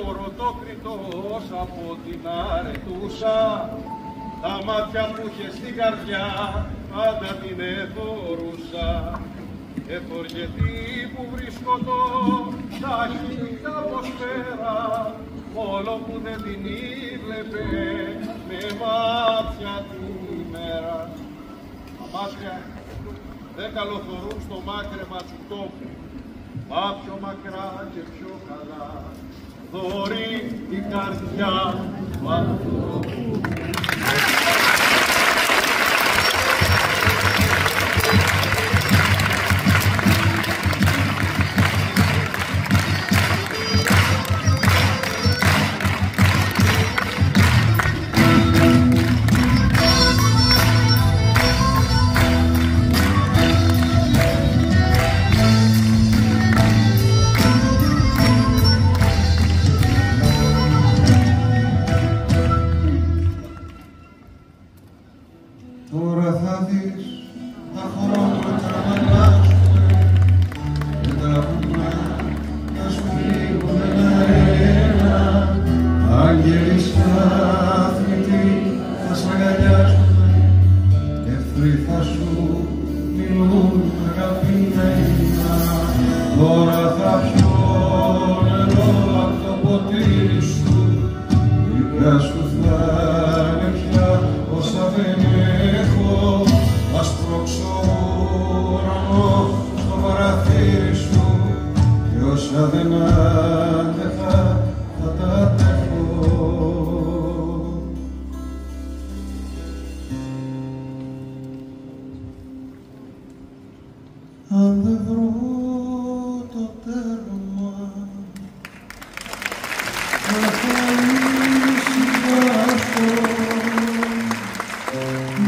ορωτόκριτος από την αρετούσα, τα μάτια που είχε στην καρδιά πάντα την εθωρούσα. Εφοργετή που βρίσκοντο τα χίλια πως πέρα, όλο που δεν την ήβλεπε με μάτια την ημέρα. Τα μάτια δεν καλοθωρούν στο μάκρεμα του τόπου, μα πιο μακρά και πιο καλά θωρεί η καρδιά του ανθρώπου. Τώρα θα δεις τα χρώματα να αλλάζουνε και τα βουνά θα σου φύγουν ένα-ένα. Άγγελοι στάθμητοι θα σ' αγκαλιάζουνε, εχθροί θα σου μιλούν αγαπημένα. Τώρα θα πιω νερό απ' το ποτήρι σου, γλυκά σου θα είναι πια όσα δεν έχω. Θα σπρώξω ουρανό στο παραθύρι σου κι όσα δεν άντεχα θα τα αντέχω. Αν δεν βρω το τέρμα θα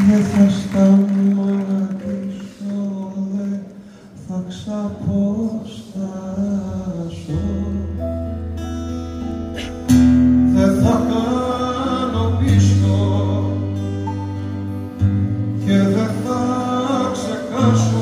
δεν θα σταματήσω, δεν θα ξαποστάσω, δεν θα κάνω πίσω και δεν θα ξεχάσω.